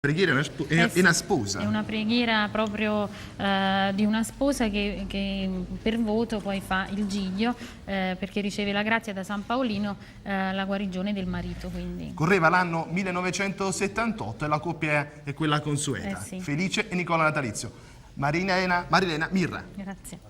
Preghiera è una sposa. È una preghiera proprio di una sposa che per voto poi fa il giglio perché riceve la grazia da San Paolino, la guarigione del marito. Quindi. Correva l'anno 1978 e la coppia è quella consueta. Sì. Felice e Nicola natalizio. Marilena Mirra. Grazie.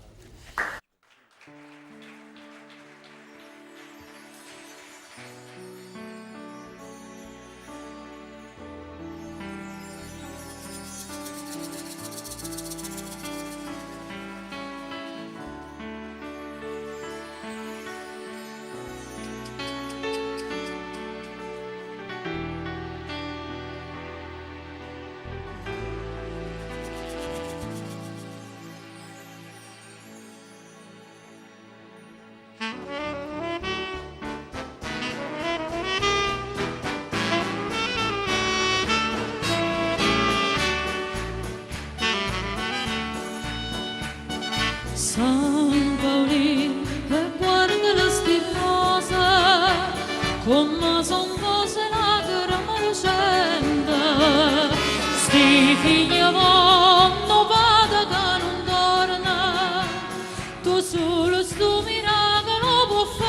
San Paolino e guarda la stifosa come son cose lacrime lucente sti figli vanno vada che non torna tu solo sto miracolo può fare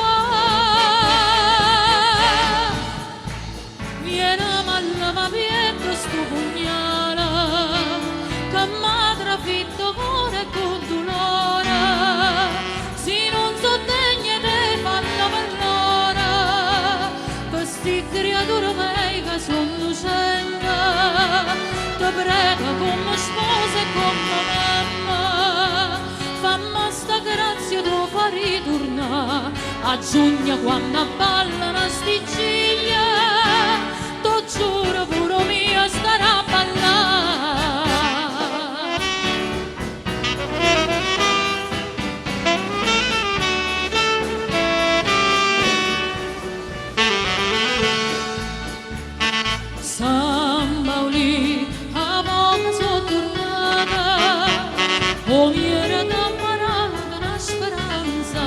viene male ma pietro sto pugnale che m'ha trafitto cuore con dolore si non so degne di farla per l'ora questi creature mei che sono innocenti ti prego come sposa e come mamma fammi sta grazia di far ritornare a giugno quando ballano sti ciglia ti giuro pure mia starà a ballare. San Paolino, a poco sono tornata, o mi era d'ammarata una speranza.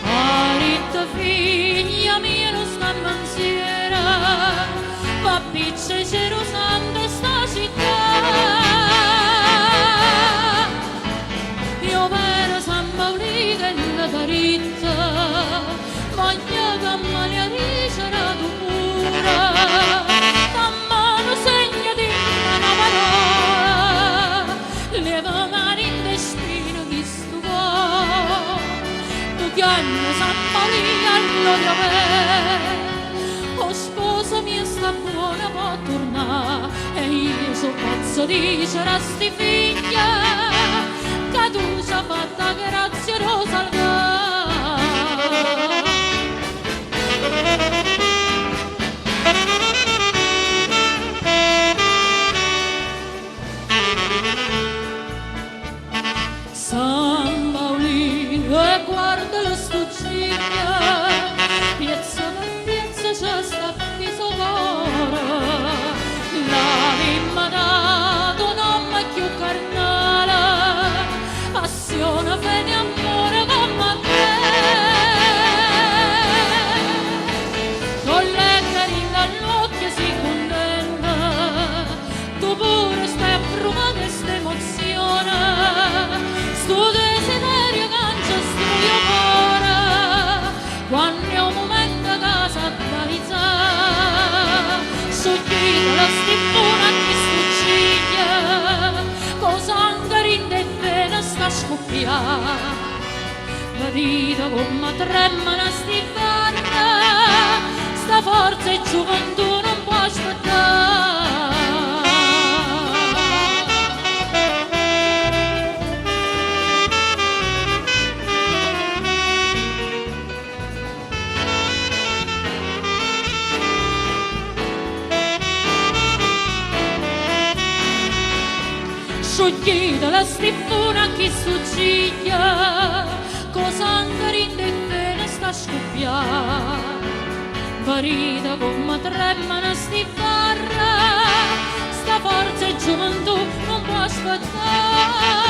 Maritta figlia mia non stanno insieme, papiccia c'ero santo sta città. Io per San Paolino della caritta, voglio che me ne ricera tu pure. Chiamo San Paolino all'odio me o sposa mia sta buona può tornare e io so pazzo di c'era sti figlia che tu ci ha fatta grazia Rosalga. San Paolino e guarda la stuciglia piezza per piezza c'è sta qui sopra la mimma dato non è più carnale passione, fede, amore come te con le carine all'occhio si contenta tu pure stai a provare questa emozione sto desiderio cancia sto mio cuore quando è un momento che si attualizza soggiata la stipona che stuciglia cosa anche e vena sta scoppiando la vita come trema una stifarra sta forza e gioventù non può aspettare. Scioglie la stipona che succiglia cosa anche rinde e bene sta scoppiando varita come trema una stifarra sta forza e gioventù non può aspettare.